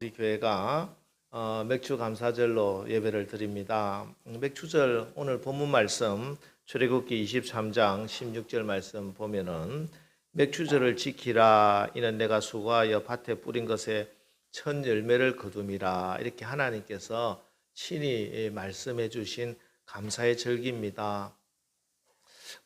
우리 교회가 맥주 감사절로 예배를 드립니다. 맥주절 오늘 본문 말씀 출애굽기 23장 16절 말씀 보면은 맥주절을 지키라 이는 내가 수고하여 밭에 뿌린 것에 첫 열매를 거둠이라 이렇게 하나님께서 친히 말씀해 주신 감사의 절기입니다.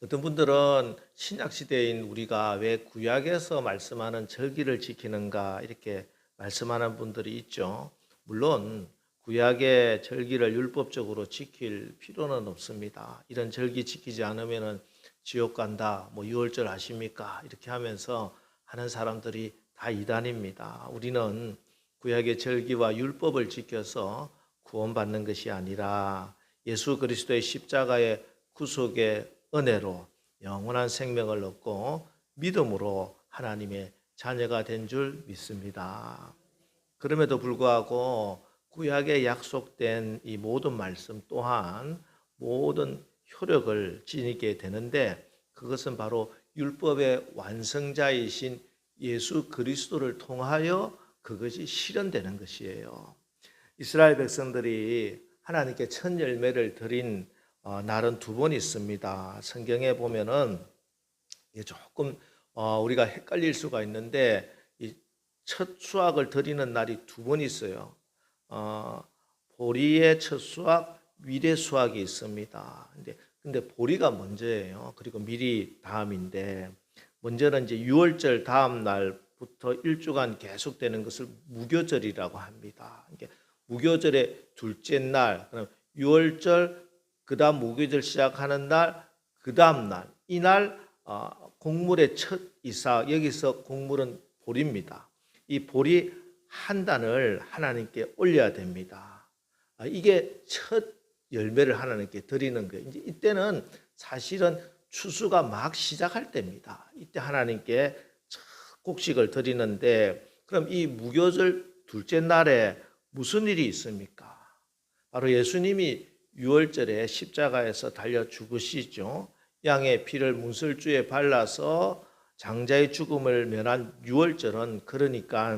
어떤 분들은 신약시대인 우리가 왜 구약에서 말씀하는 절기를 지키는가 이렇게 말씀하는 분들이 있죠. 물론 구약의 절기를 율법적으로 지킬 필요는 없습니다. 이런 절기 지키지 않으면 지옥 간다, 유월절 아십니까? 이렇게 하면서 하는 사람들이 다 이단입니다. 우리는 구약의 절기와 율법을 지켜서 구원받는 것이 아니라 예수 그리스도의 십자가의 구속의 은혜로 영원한 생명을 얻고 믿음으로 하나님의 자녀가 된 줄 믿습니다. 그럼에도 불구하고 구약에 약속된 이 모든 말씀 또한 모든 효력을 지니게 되는데 그것은 바로 율법의 완성자이신 예수 그리스도를 통하여 그것이 실현되는 것이에요. 이스라엘 백성들이 하나님께 첫 열매를 드린 날은 두 번 있습니다. 성경에 보면은 조금 우리가 헷갈릴 수가 있는데 이 첫 수확을 드리는 날이 두 번 있어요. 보리의 첫 수확, 밀의 수확이 있습니다. 근데 보리가 먼저예요. 그리고 밀이 다음인데 먼저는 이제 유월절 다음 날부터 일주간 계속되는 것을 무교절이라고 합니다. 무교절의 둘째 날, 그럼 유월절 그다음 무교절 시작하는 날, 그다음 날, 이날 곡물의 첫 이삭, 여기서 곡물은 보리입니다. 이 보리 한 단을 하나님께 올려야 됩니다. 이게 첫 열매를 하나님께 드리는 거예요. 이제 이때는 사실은 추수가 막 시작할 때입니다. 이때 하나님께 첫 곡식을 드리는데 그럼 이 무교절 둘째 날에 무슨 일이 있습니까? 바로 예수님이 유월절에 십자가에서 달려 죽으시죠. 양의 피를 문설주에 발라서 장자의 죽음을 면한 유월절은 그러니까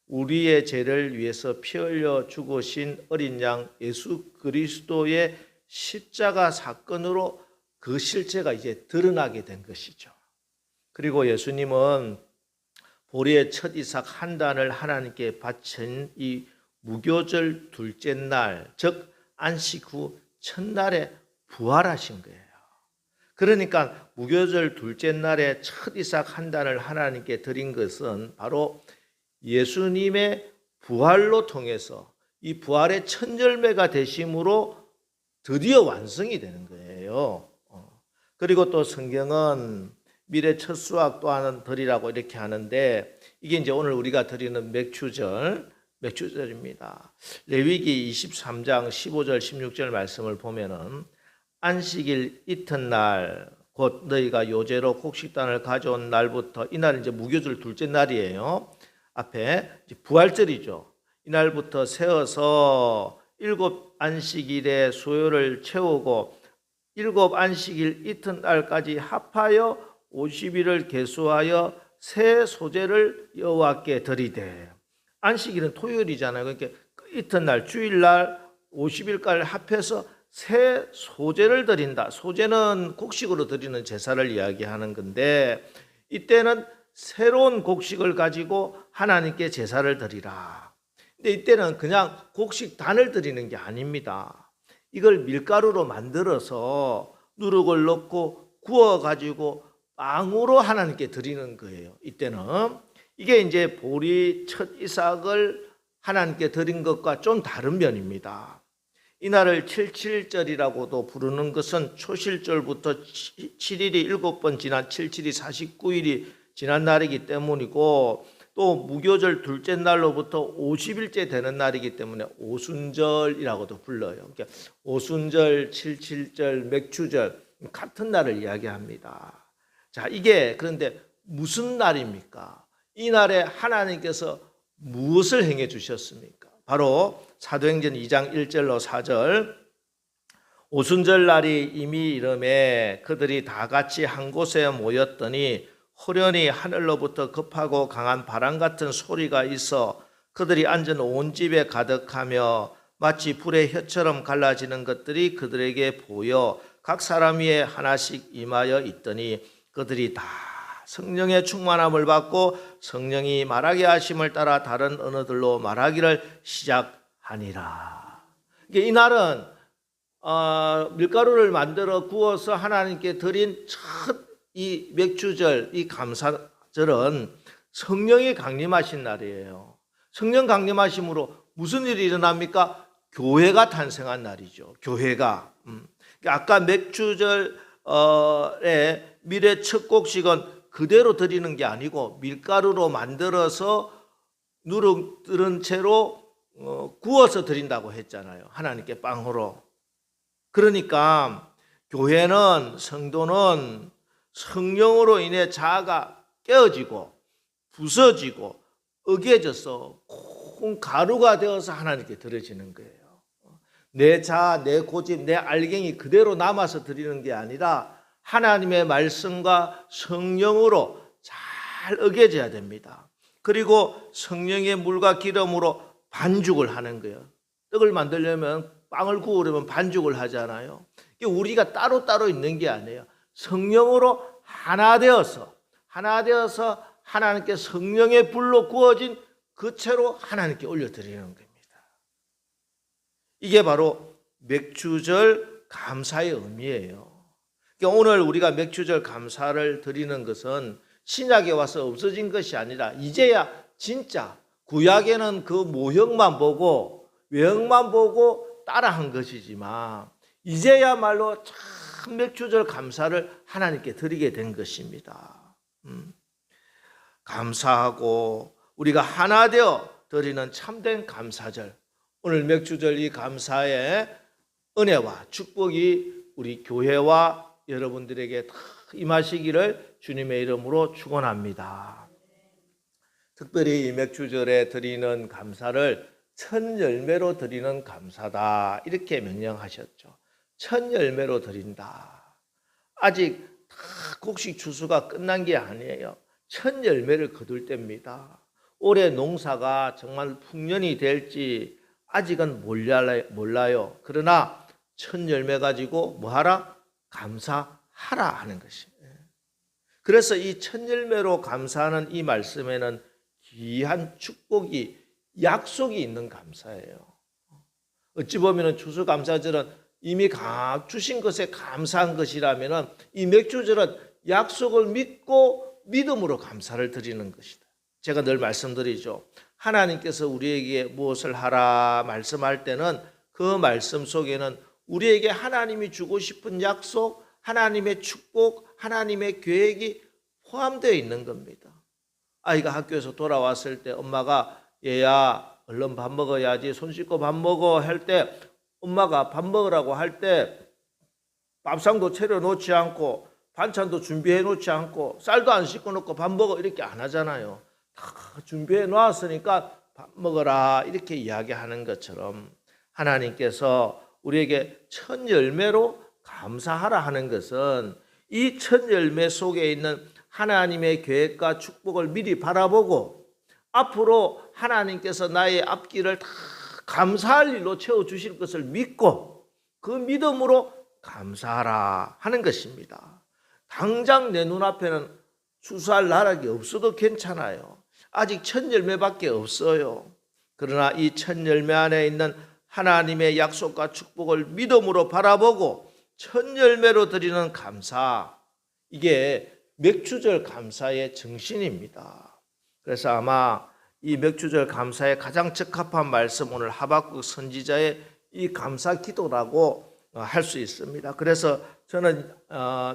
우리의 죄를 위해서 피 흘려 죽으신 어린 양 예수 그리스도의 십자가 사건으로 그 실체가 이제 드러나게 된 것이죠. 그리고 예수님은 보리의 첫 이삭 한 단을 하나님께 바친 이 무교절 둘째 날, 즉 안식 후 첫날에 부활하신 거예요. 그러니까 무교절 둘째 날에 첫 이삭 한 단을 하나님께 드린 것은 바로 예수님의 부활로 통해서 이 부활의 첫 열매가 되심으로 드디어 완성이 되는 거예요. 그리고 또 성경은 밀의 첫 수확 또한 드리라고 이렇게 하는데 이게 이제 오늘 우리가 드리는 맥주절입니다. 레위기 23장 15절 16절 말씀을 보면은 안식일 이튿날 곧 너희가 요제로 곡식단을 가져온 날부터 이날은 이제 무교절 둘째 날이에요. 앞에 부활절이죠. 이날부터 세어서 7 안식일의 소요를 채우고 7 안식일 이튿날까지 합하여 50일을 계수하여 새 소제를 여호와께 드리되 안식일은 토요일이잖아요. 그러니까 이튿날 주일날 50일까지 합해서 새 소제를 드린다. 소제는 곡식으로 드리는 제사를 이야기하는 건데 이때는 새로운 곡식을 가지고 하나님께 제사를 드리라. 근데 이때는 그냥 곡식 단을 드리는 게 아닙니다. 이걸 밀가루로 만들어서 누룩을 넣고 구워 가지고 빵으로 하나님께 드리는 거예요. 이때는 이게 이제 보리 첫 이삭을 하나님께 드린 것과 좀 다른 면입니다. 이날을 칠칠절이라고도 부르는 것은 초실절부터 7일이 7번 지난 77이 49일이 지난 날이기 때문이고 또 무교절 둘째 날로부터 50일째 되는 날이기 때문에 오순절이라고도 불러요. 그러니까 오순절, 칠칠절, 맥주절 같은 날을 이야기합니다. 자, 이게 그런데 무슨 날입니까? 이 날에 하나님께서 무엇을 행해 주셨습니까? 바로 사도행전 2장 1절로 4절 오순절 날이 이미 이름에 그들이 다 같이 한 곳에 모였더니 호련히 하늘로부터 급하고 강한 바람 같은 소리가 있어 그들이 앉은 온 집에 가득하며 마치 불의 혀처럼 갈라지는 것들이 그들에게 보여 각 사람 위에 하나씩 임하여 있더니 그들이 다 성령의 충만함을 받고 성령이 말하게 하심을 따라 다른 언어들로 말하기를 시작하니라. 이 날은 밀가루를 만들어 구워서 하나님께 드린 첫 이 맥주절, 이 감사절은 성령이 강림하신 날이에요. 성령 강림하심으로 무슨 일이 일어납니까? 교회가 탄생한 날이죠. 교회가. 아까 맥주절의 밀의 첫 곡식은 그대로 드리는 게 아니고 밀가루로 만들어서 누룩 들은 채로 구워서 드린다고 했잖아요. 하나님께 빵으로. 그러니까 교회는, 성도는 성령으로 인해 자아가 깨어지고 부서지고 으개져서 콩 가루가 되어서 하나님께 드려지는 거예요. 내 자아, 내 고집, 내 알갱이 그대로 남아서 드리는 게 아니라 하나님의 말씀과 성령으로 잘 으개져야 됩니다. 그리고 성령의 물과 기름으로 반죽을 하는 거예요. 떡을 만들려면, 빵을 구우려면 반죽을 하잖아요. 우리가 따로따로 있는 게 아니에요. 성령으로 하나 되어서 하나님께 성령의 불로 구워진 그 채로 하나님께 올려드리는 겁니다. 이게 바로 맥주절 감사의 의미예요. 그러니까 오늘 우리가 맥주절 감사를 드리는 것은 신약에 와서 없어진 것이 아니라 이제야 진짜 구약에는 그 모형만 보고 외형만 보고 따라한 것이지만 이제야말로 참 맥주절 감사를 하나님께 드리게 된 것입니다. 감사하고 우리가 하나 되어 드리는 참된 감사절, 오늘 맥주절 이 감사의 은혜와 축복이 우리 교회와 여러분들에게 다 임하시기를 주님의 이름으로 축원합니다. 특별히 이 맥주절에 드리는 감사를 첫 열매로 드리는 감사다, 이렇게 명령하셨죠. 첫 열매로 드린다. 아직 다 곡식 추수가 끝난 게 아니에요. 첫 열매를 거둘 때입니다. 올해 농사가 정말 풍년이 될지 아직은 몰라요. 그러나 첫 열매 가지고 뭐하라? 감사하라 하는 것이에요. 그래서 이 첫 열매로 감사하는 이 말씀에는 귀한 축복이, 약속이 있는 감사예요. 어찌 보면 추수감사절은 이미 주신 것에 감사한 것이라면 이 맥주절은 약속을 믿고 믿음으로 감사를 드리는 것이다. 제가 늘 말씀드리죠. 하나님께서 우리에게 무엇을 하라 말씀할 때는 그 말씀 속에는 우리에게 하나님이 주고 싶은 약속, 하나님의 축복, 하나님의 계획이 포함되어 있는 겁니다. 아이가 학교에서 돌아왔을 때 엄마가 얘야 얼른 밥 먹어야지, 손 씻고 밥 먹어 할 때 엄마가 밥 먹으라고 할 때 밥상도 차려놓지 않고 반찬도 준비해 놓지 않고 쌀도 안 씻고 놓고 밥 먹어 이렇게 안 하잖아요. 다 준비해 놓았으니까 밥 먹어라 이렇게 이야기하는 것처럼 하나님께서 우리에게 첫 열매로 감사하라 하는 것은 이 첫 열매 속에 있는 하나님의 계획과 축복을 미리 바라보고 앞으로 하나님께서 나의 앞길을 다 감사할 일로 채워주실 것을 믿고 그 믿음으로 감사하라 하는 것입니다. 당장 내 눈앞에는 추수할 나락이 없어도 괜찮아요. 아직 첫 열매밖에 없어요. 그러나 이 첫 열매 안에 있는 하나님의 약속과 축복을 믿음으로 바라보고 첫 열매로 드리는 감사, 이게 맥주절 감사의 정신입니다. 그래서 아마 이 맥주절 감사에 가장 적합한 말씀, 오늘 하박국 선지자의 이 감사 기도라고 할 수 있습니다. 그래서 저는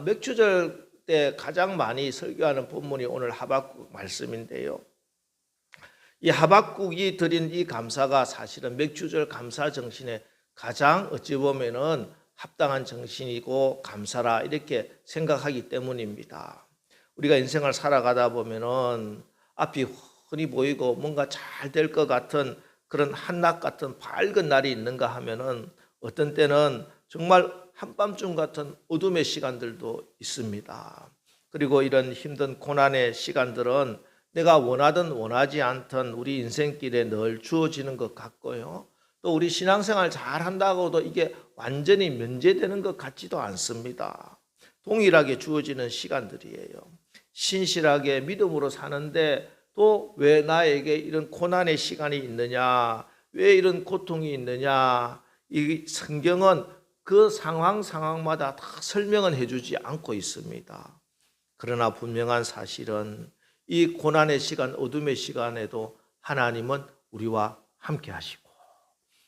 맥주절 때 가장 많이 설교하는 본문이 오늘 하박국 말씀인데요. 이 하박국이 드린 이 감사가 사실은 맥주절 감사 정신에 가장 어찌 보면은 합당한 정신이고 감사라 이렇게 생각하기 때문입니다. 우리가 인생을 살아가다 보면은 앞이 흔히 보이고 뭔가 잘 될 것 같은 그런 한낮 같은 밝은 날이 있는가 하면은 어떤 때는 정말 한밤중 같은 어둠의 시간들도 있습니다. 그리고 이런 힘든 고난의 시간들은 내가 원하든 원하지 않든 우리 인생길에 늘 주어지는 것 같고요. 또 우리 신앙생활 잘 한다고도 이게 완전히 면제되는 것 같지도 않습니다. 동일하게 주어지는 시간들이에요. 신실하게 믿음으로 사는데 또 왜 나에게 이런 고난의 시간이 있느냐, 왜 이런 고통이 있느냐, 이 성경은 그 상황마다 다 설명은 해주지 않고 있습니다. 그러나 분명한 사실은 이 고난의 시간, 어둠의 시간에도 하나님은 우리와 함께 하시고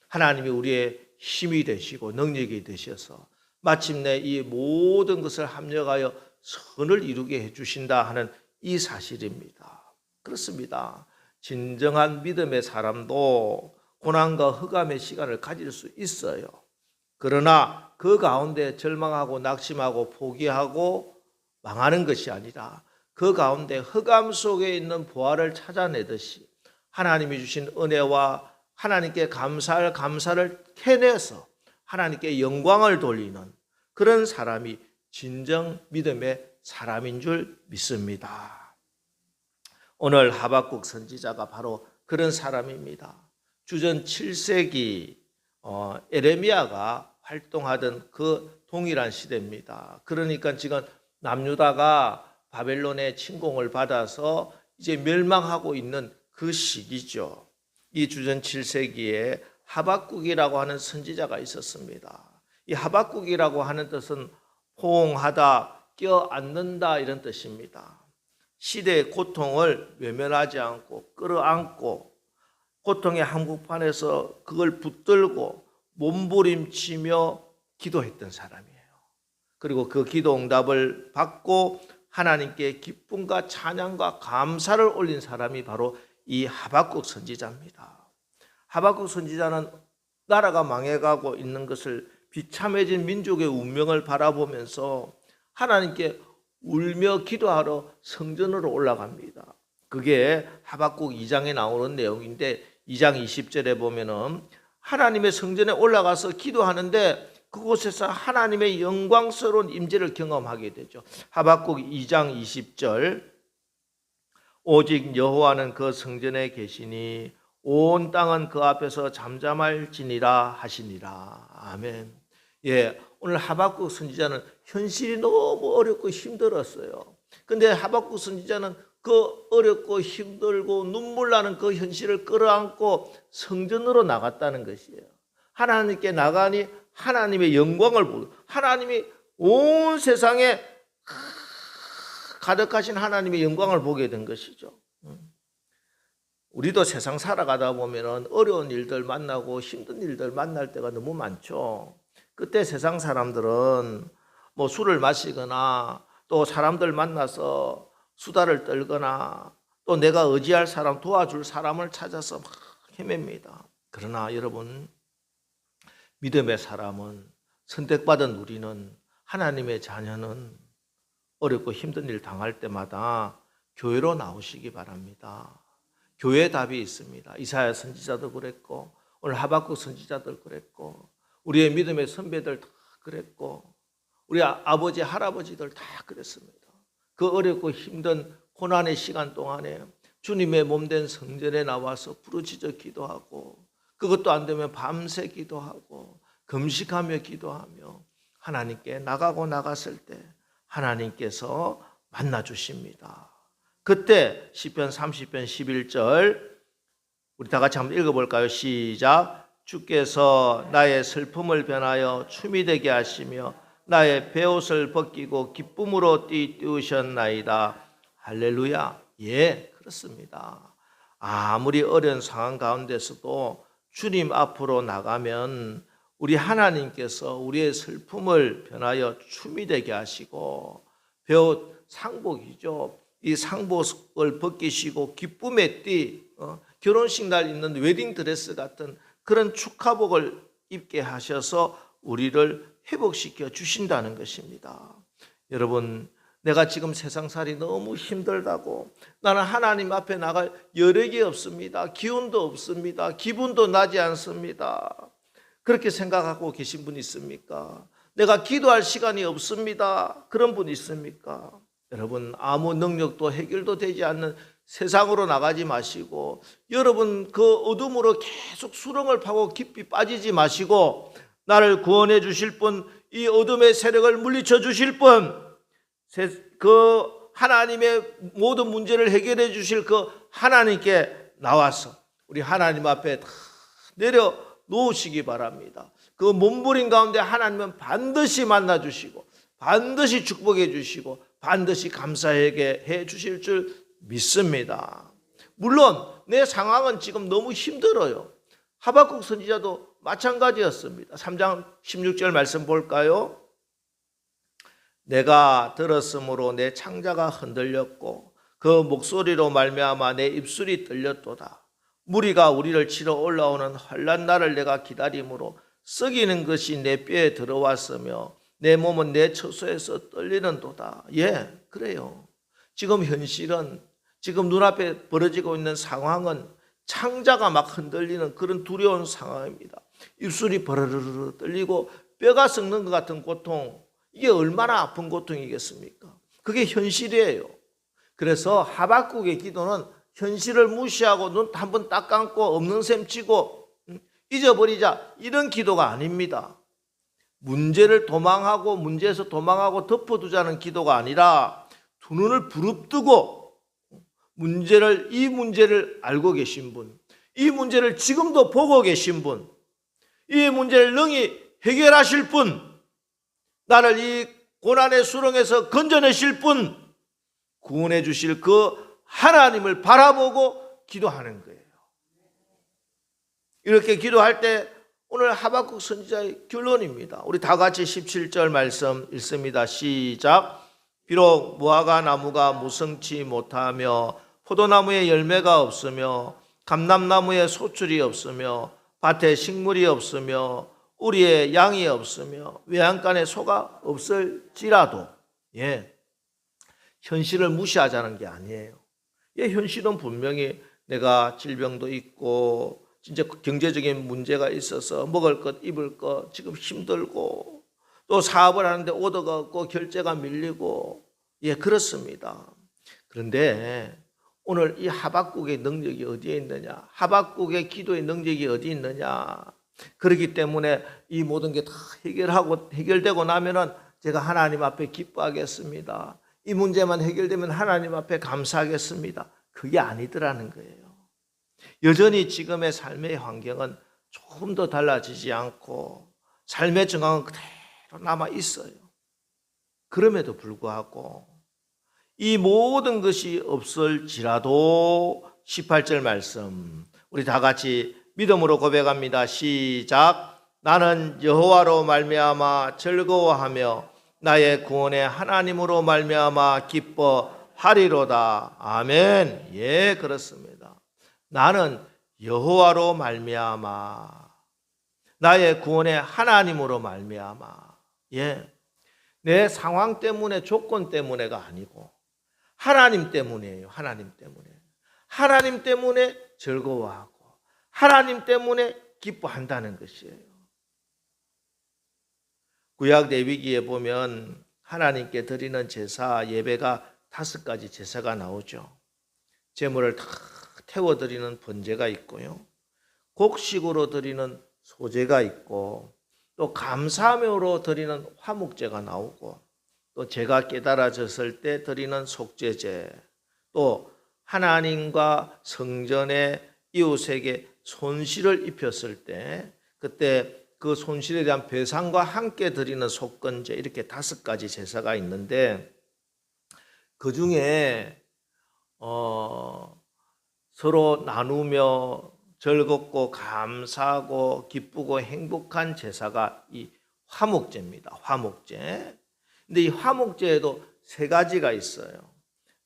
하나님이 우리의 힘이 되시고 능력이 되셔서 마침내 이 모든 것을 합력하여 선을 이루게 해주신다 하는 이 사실입니다. 그렇습니다. 진정한 믿음의 사람도 고난과 흑암의 시간을 가질 수 있어요. 그러나 그 가운데 절망하고 낙심하고 포기하고 망하는 것이 아니라 그 가운데 흑암 속에 있는 부활을 찾아내듯이 하나님이 주신 은혜와 하나님께 감사를 캐내서 하나님께 영광을 돌리는 그런 사람이 진정 믿음의 사람인 줄 믿습니다. 오늘 하박국 선지자가 바로 그런 사람입니다. 주전 7세기 에레미야가 활동하던 그 동일한 시대입니다. 그러니까 지금 남유다가 바벨론의 침공을 받아서 이제 멸망하고 있는 그 시기죠. 이 주전 7세기에 하박국이라고 하는 선지자가 있었습니다. 이 하박국이라고 하는 뜻은 호응하다, 껴안는다 이런 뜻입니다. 시대의 고통을 외면하지 않고 끌어안고 고통의 한복판에서 그걸 붙들고 몸부림치며 기도했던 사람이에요. 그리고 그 기도 응답을 받고 하나님께 기쁨과 찬양과 감사를 올린 사람이 바로 이 하박국 선지자입니다. 하박국 선지자는 나라가 망해가고 있는 것을 비참해진 민족의 운명을 바라보면서 하나님께 울며 기도하러 성전으로 올라갑니다. 그게 하박국 2장에 나오는 내용인데 2장 20절에 보면은 하나님의 성전에 올라가서 기도하는데 그곳에서 하나님의 영광스러운 임재를 경험하게 되죠. 하박국 2장 20절 오직 여호와는 그 성전에 계시니 온 땅은 그 앞에서 잠잠할지니라 하시니라. 아멘. 예, 오늘 하박국 선지자는 현실이 너무 어렵고 힘들었어요. 근데 하박국 선지자는 그 어렵고 힘들고 눈물 나는 그 현실을 끌어안고 성전으로 나갔다는 것이에요. 하나님께 나가니 하나님의 영광을 보고 하나님이 온 세상에 가득하신 하나님의 영광을 보게 된 것이죠. 우리도 세상 살아가다 보면 어려운 일들 만나고 힘든 일들 만날 때가 너무 많죠. 그때 세상 사람들은 뭐 술을 마시거나 또 사람들 만나서 수다를 떨거나 또 내가 의지할 사람, 도와줄 사람을 찾아서 막 헤맵니다. 그러나 여러분, 믿음의 사람은, 선택받은 우리는, 하나님의 자녀는 어렵고 힘든 일 당할 때마다 교회로 나오시기 바랍니다. 교회에 답이 있습니다. 이사야 선지자도 그랬고 오늘 하박국 선지자도 그랬고 우리의 믿음의 선배들 다 그랬고 우리 아버지 할아버지들 다 그랬습니다. 그 어렵고 힘든 고난의 시간 동안에 주님의 몸된 성전에 나와서 부르짖어 기도하고 그것도 안 되면 밤새 기도하고 금식하며 기도하며 하나님께 나가고 나갔을 때 하나님께서 만나 주십니다. 그때 시편 30편 11절 우리 다 같이 한번 읽어볼까요? 시작. 주께서 나의 슬픔을 변하여 춤이 되게 하시며 나의 베옷을 벗기고 기쁨으로 띄우셨나이다. 할렐루야. 예, 그렇습니다. 아무리 어려운 상황 가운데서도 주님 앞으로 나가면 우리 하나님께서 우리의 슬픔을 변하여 춤이 되게 하시고 베옷 상복이죠. 이 상복을 벗기시고 기쁨의 띠, 결혼식 날 입는 웨딩드레스 같은 그런 축하복을 입게 하셔서 우리를 회복시켜 주신다는 것입니다. 여러분, 내가 지금 세상살이 너무 힘들다고 나는 하나님 앞에 나갈 여력이 없습니다. 기운도 없습니다. 기분도 나지 않습니다. 그렇게 생각하고 계신 분 있습니까? 내가 기도할 시간이 없습니다. 그런 분 있습니까? 여러분, 아무 능력도 해결도 되지 않는 세상으로 나가지 마시고 여러분 그 어둠으로 계속 수렁을 파고 깊이 빠지지 마시고 나를 구원해 주실 분, 이 어둠의 세력을 물리쳐 주실 분, 그 하나님의 모든 문제를 해결해 주실 그 하나님께 나와서 우리 하나님 앞에 다 내려 놓으시기 바랍니다. 그 몸부림 가운데 하나님은 반드시 만나 주시고 반드시 축복해 주시고 반드시 감사하게 해 주실 줄 믿습니다. 물론 내 상황은 지금 너무 힘들어요. 하박국 선지자도 마찬가지였습니다. 3장 16절 말씀 볼까요? 내가 들었으므로 내 창자가 흔들렸고 그 목소리로 말미암아 내 입술이 떨렸도다. 무리가 우리를 치러 올라오는 환난 날을 내가 기다림으로 썩이는 것이 내 뼈에 들어왔으며 내 몸은 내 처소에서 떨리는도다. 예, 그래요. 지금 현실은 지금 눈앞에 벌어지고 있는 상황은 창자가 막 흔들리는 그런 두려운 상황입니다. 입술이 버르르르 떨리고 뼈가 썩는 것 같은 고통, 이게 얼마나 아픈 고통이겠습니까? 그게 현실이에요. 그래서 하박국의 기도는 현실을 무시하고 눈 한번 딱 감고 없는 셈 치고 잊어버리자, 이런 기도가 아닙니다. 문제를 도망하고 문제에서 도망하고 덮어두자는 기도가 아니라 두 눈을 부릅뜨고 이 문제를 알고 계신 분, 이 문제를 지금도 보고 계신 분, 이 문제를 능히 해결하실 분, 나를 이 고난의 수렁에서 건져내실 분, 구원해 주실 그 하나님을 바라보고 기도하는 거예요. 이렇게 기도할 때 오늘 하박국 선지자의 결론입니다. 우리 다 같이 17절 말씀 읽습니다. 시작. 비록 무화과 나무가 무성치 못하며 포도나무에 열매가 없으며 감람나무에 소출이 없으며 밭에 식물이 없으며 우리의 양이 없으며 외양간에 소가 없을지라도, 예, 현실을 무시하자는 게 아니에요. 예, 현실은 분명히 내가 질병도 있고 진짜 경제적인 문제가 있어서 먹을 것 입을 것 지금 힘들고 또 사업을 하는데 오더가 없고 결제가 밀리고, 예, 그렇습니다. 그런데 오늘 이 하박국의 능력이 어디에 있느냐, 하박국의 기도의 능력이 어디 있느냐, 그렇기 때문에 이 모든 게 다 해결되고 나면은 제가 하나님 앞에 기뻐하겠습니다, 이 문제만 해결되면 하나님 앞에 감사하겠습니다, 그게 아니더라는 거예요. 여전히 지금의 삶의 환경은 조금 더 달라지지 않고 삶의 정황은 그대로 남아 있어요. 그럼에도 불구하고 이 모든 것이 없을지라도 18절 말씀 우리 다 같이 믿음으로 고백합니다. 시작. 나는 여호와로 말미암아 즐거워하며 나의 구원의 하나님으로 말미암아 기뻐하리로다. 아멘. 예, 그렇습니다. 나는 여호와로 말미암아 나의 구원의 하나님으로 말미암아, 예, 내 상황 때문에 조건 때문에가 아니고 하나님 때문이에요. 하나님 때문에 즐거워하고 하나님 때문에 기뻐한다는 것이에요. 구약 레위기에 보면 하나님께 드리는 제사 예배가 5가지 제사가 나오죠. 제물을 다 태워드리는 번제가 있고요, 곡식으로 드리는 소제가 있고, 또 감사함으로 드리는 화목제가 나오고, 또 제가 깨달아졌을 때 드리는 속죄제, 또 하나님과 성전의 이웃에게 손실을 입혔을 때 그때 그 손실에 대한 배상과 함께 드리는 속건제, 이렇게 5가지 제사가 있는데 그 중에 서로 나누며 즐겁고 감사하고 기쁘고 행복한 제사가 이 화목제입니다. 화목제. 근데 이 화목제에도 3가지가 있어요.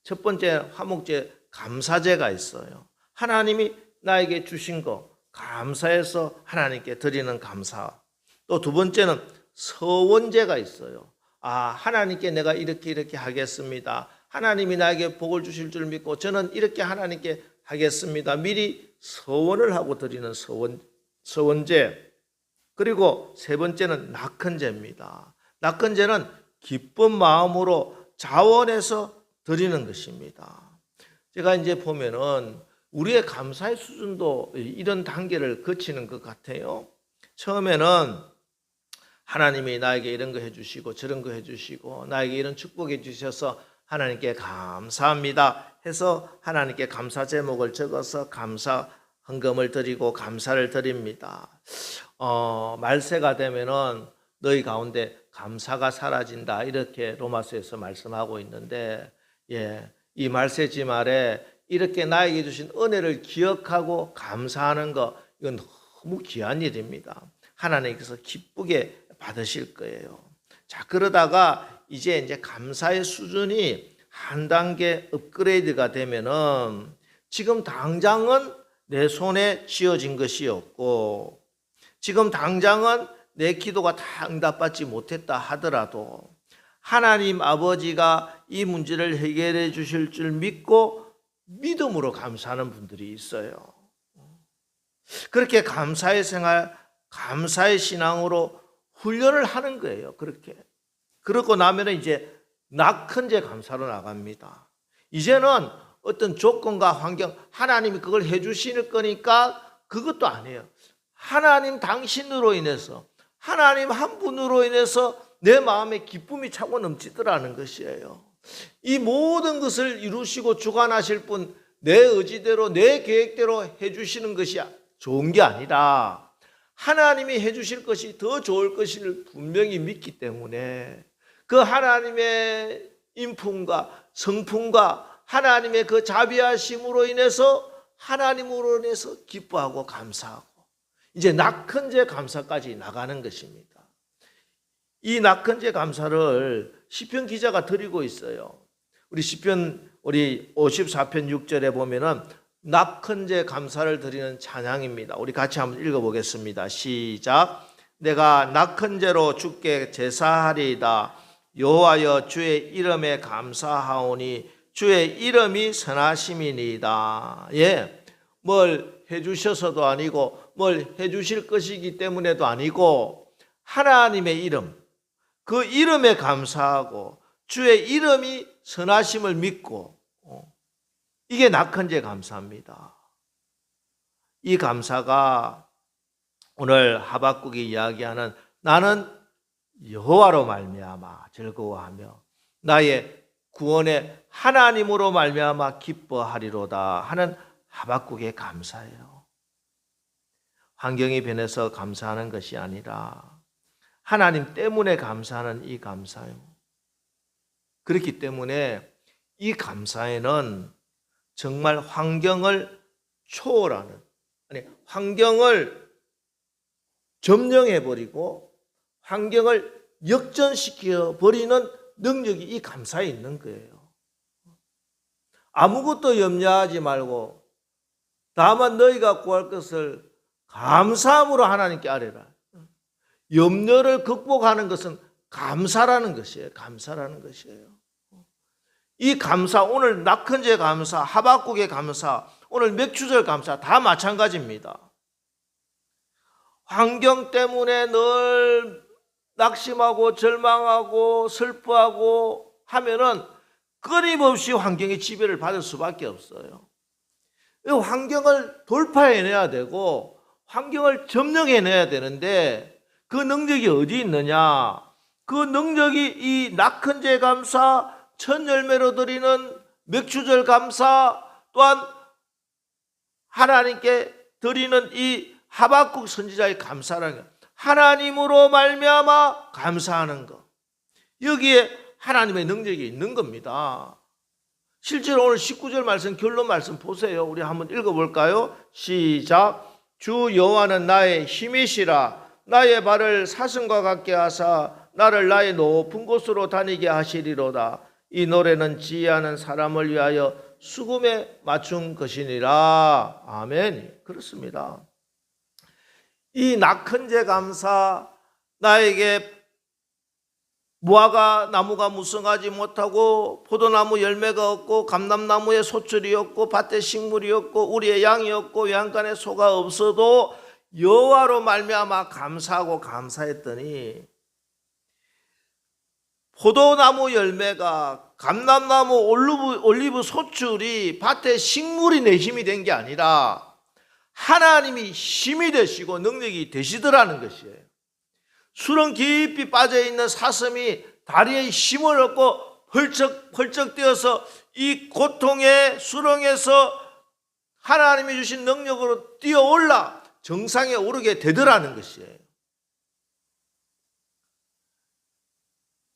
첫 번째 화목제 감사제가 있어요. 하나님이 나에게 주신 거 감사해서 하나님께 드리는 감사. 또 두 번째는 서원제가 있어요. 하나님께 내가 이렇게 하겠습니다, 하나님이 나에게 복을 주실 줄 믿고 저는 이렇게 하나님께 하겠습니다, 미리 서원을 하고 드리는 서원제. 그리고 세 번째는 낙헌제입니다. 낙헌제는 기쁜 마음으로 자원해서 드리는 것입니다. 제가 이제 보면은 우리의 감사의 수준도 이런 단계를 거치는 것 같아요. 처음에는 하나님이 나에게 이런 거 해주시고 저런 거 해주시고 나에게 이런 축복해 주셔서 하나님께 감사합니다 해서 하나님께 감사 제목을 적어서 감사 헌금을 드리고 감사를 드립니다. 말세가 되면은 너희 가운데 감사가 사라진다 이렇게 로마서에서 말씀하고 있는데, 이 말세지 말에 이렇게 나에게 주신 은혜를 기억하고 감사하는 거, 이건 너무 귀한 일입니다. 하나님께서 기쁘게 받으실 거예요. 자, 그러다가 이제 감사의 수준이 한 단계 업그레이드가 되면은 지금 당장은 내 손에 쥐어진 것이 없고 지금 당장은 내 기도가 다 응답받지 못했다 하더라도 하나님 아버지가 이 문제를 해결해 주실 줄 믿고 믿음으로 감사하는 분들이 있어요. 그렇게 감사의 생활, 감사의 신앙으로 훈련을 하는 거예요. 그렇게. 그러고 나면 이제 낙헌제 감사로 나갑니다. 이제는 어떤 조건과 환경, 하나님이 그걸 해주실 거니까 그것도 아니에요. 하나님 당신으로 인해서, 하나님 한 분으로 인해서 내 마음에 기쁨이 차고 넘치더라는 것이에요. 이 모든 것을 이루시고 주관하실 분, 내 의지대로 내 계획대로 해주시는 것이 좋은 게 아니라 하나님이 해주실 것이 더 좋을 것을 분명히 믿기 때문에 그 하나님의 인품과 성품과 하나님의 그 자비하심으로 인해서 하나님으로 인해서 기뻐하고 감사하고 이제 낙헌제 감사까지 나가는 것입니다. 이 낙헌제 감사를 시편 기자가 드리고 있어요. 우리 시편 54편 6절에 보면은 낙헌제 감사를 드리는 찬양입니다. 우리 같이 한번 읽어보겠습니다. 시작. 내가 낙헌제로 주께 제사하리이다. 여호와여 주의 이름에 감사하오니 주의 이름이 선하심이니이다. 뭘 해주셔서도 아니고 뭘 해주실 것이기 때문에도 아니고 하나님의 이름, 그 이름에 감사하고 주의 이름이 선하심을 믿고 이게 낙헌제 감사입니다. 이 감사가 오늘 하박국이 이야기하는 나는 여호와로 말미암아 즐거워하며 나의 구원의 하나님으로 말미암아 기뻐하리로다 하는 하박국의 감사예요. 환경이 변해서 감사하는 것이 아니라 하나님 때문에 감사하는 이 감사요. 그렇기 때문에 이 감사에는 정말 환경을 초월하는, 환경을 점령해버리고 환경을 역전시켜 버리는 능력이 이 감사에 있는 거예요. 아무것도 염려하지 말고 다만 너희가 구할 것을 감사함으로 하나님께 아뢰라. 염려를 극복하는 것은 감사라는 것이에요. 감사라는 것이에요. 이 감사, 오늘 낙헌제 감사, 하박국의 감사, 오늘 맥주절 감사 다 마찬가지입니다. 환경 때문에 늘 낙심하고 절망하고 슬퍼하고 하면은 끊임없이 환경의 지배를 받을 수밖에 없어요. 환경을 돌파해내야 되고 환경을 점령해내야 되는데 그 능력이 어디 있느냐? 그 능력이 이 낙헌제 감사, 첫 열매로 드리는 맥주절 감사, 또한 하나님께 드리는 이 하박국 선지자의 감사라는 것, 하나님으로 말미암아 감사하는 것, 여기에 하나님의 능력이 있는 겁니다. 실제로 오늘 19절 말씀, 결론 말씀 보세요. 우리 한번 읽어볼까요? 시작. 주 여호와는 나의 힘이시라. 나의 발을 사슴과 같게 하사 나를 나의 높은 곳으로 다니게 하시리로다. 이 노래는 지혜하는 사람을 위하여 수금에 맞춘 것이니라. 아멘. 그렇습니다. 이 낙헌제 감사, 나에게 무화과 나무가 무성하지 못하고 포도나무 열매가 없고 감람나무에 소출이 없고 밭에 식물이 없고 우리의 양이 없고 외양간에 소가 없어도 여호와로 말미암아 감사하고 감사했더니 포도나무 열매가 감람나무 올리브 소출이 밭에 식물이 내 힘이 된 게 아니라 하나님이 힘이 되시고 능력이 되시더라는 것이에요. 수렁 깊이 빠져있는 사슴이 다리에 힘을 얻고 펄쩍 뛰어서 이 고통의 수렁에서 하나님이 주신 능력으로 뛰어올라 정상에 오르게 되더라는 것이에요.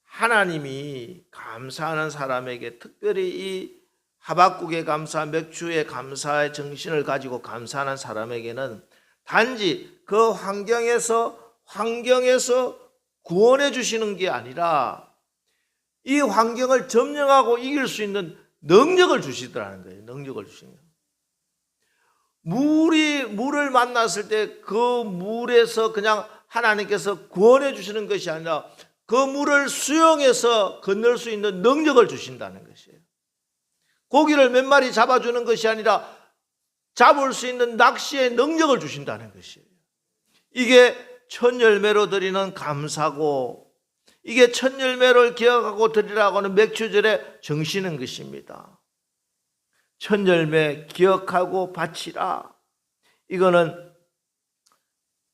하나님이 감사하는 사람에게 특별히 이 하박국의 감사, 맥주의 감사의 정신을 가지고 감사하는 사람에게는 단지 그 환경에서 구원해 주시는 게 아니라 이 환경을 점령하고 이길 수 있는 능력을 주시더라는 거예요. 능력을 주시는 거예요. 물을 만났을 때 그 물에서 그냥 하나님께서 구원해 주시는 것이 아니라 그 물을 수영해서 건널 수 있는 능력을 주신다는 것이에요. 고기를 몇 마리 잡아주는 것이 아니라 잡을 수 있는 낚시의 능력을 주신다는 것이에요. 이게 첫 열매로 드리는 감사고, 이게 첫 열매를 기억하고 드리라고 하는 맥주절의 정신인 것입니다. 첫 열매 기억하고 바치라. 이거는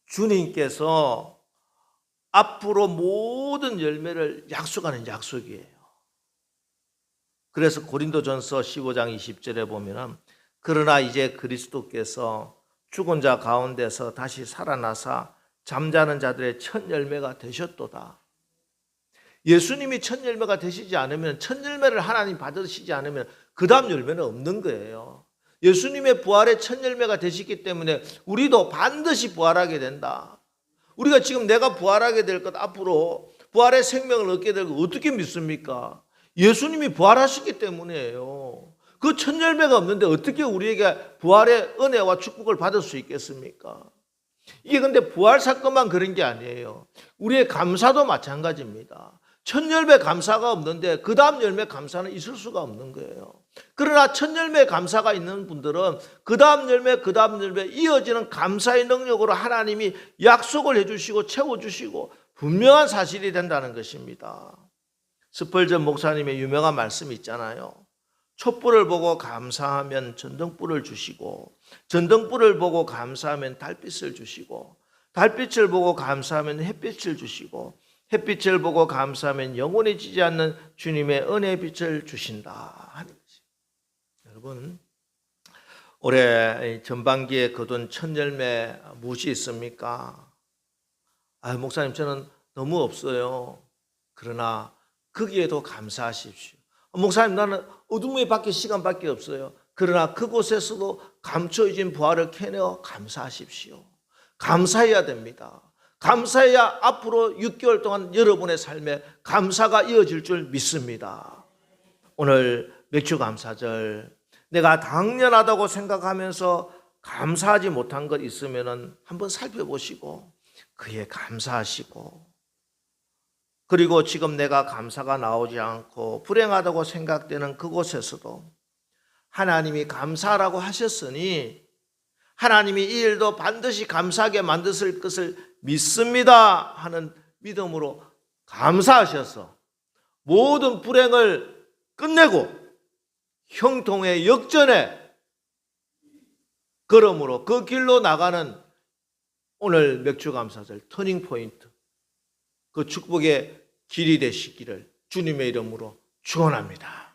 주님께서 앞으로 모든 열매를 약속하는 약속이에요. 그래서 고린도전서 15장 20절에 보면은 그러나 이제 그리스도께서 죽은 자 가운데서 다시 살아나사 잠자는 자들의 첫 열매가 되셨도다. 예수님이 첫 열매가 되시지 않으면, 첫 열매를 하나님 받으시지 않으면 그 다음 열매는 없는 거예요. 예수님의 부활의 첫 열매가 되시기 때문에 우리도 반드시 부활하게 된다. 우리가 지금 내가 부활하게 될 것, 앞으로 부활의 생명을 얻게 될 것 어떻게 믿습니까? 예수님이 부활하시기 때문이에요. 그 첫 열매가 없는데 어떻게 우리에게 부활의 은혜와 축복을 받을 수 있겠습니까? 이게 근데 부활 사건만 그런 게 아니에요. 우리의 감사도 마찬가지입니다. 첫 열매 감사가 없는데 그 다음 열매 감사는 있을 수가 없는 거예요. 그러나 첫 열매 감사가 있는 분들은 그 다음 열매 이어지는 감사의 능력으로 하나님이 약속을 해주시고 채워주시고 분명한 사실이 된다는 것입니다. 스펄전 목사님의 유명한 말씀이 있잖아요. 촛불을 보고 감사하면 전등불을 주시고, 전등불을 보고 감사하면 달빛을 주시고, 달빛을 보고 감사하면 햇빛을 주시고, 햇빛을 보고 감사하면 영원히 지지 않는 주님의 은혜의 빛을 주신다 하는 거지. 여러분, 올해 전반기에 거둔 첫 열매 무엇이 있습니까? 목사님 저는 너무 없어요. 그러나 거기에도 감사하십시오. 목사님 나는 어둠에 밖에 시간밖에 없어요. 그러나 그곳에서도 감춰진 부활을 캐내어 감사하십시오. 감사해야 됩니다. 감사해야 앞으로 6개월 동안 여러분의 삶에 감사가 이어질 줄 믿습니다. 오늘 맥주 감사절, 내가 당연하다고 생각하면서 감사하지 못한 것 있으면 한번 살펴보시고 그에 감사하시고, 그리고 지금 내가 감사가 나오지 않고 불행하다고 생각되는 그곳에서도 하나님이 감사하라고 하셨으니 하나님이 이 일도 반드시 감사하게 만드실 것을 믿습니다 하는 믿음으로 감사하셔서 모든 불행을 끝내고 형통의 역전에 걸음으로 그 길로 나가는 오늘 맥주감사절 터닝포인트, 그 축복의 길이 되시기를 주님의 이름으로 축원합니다.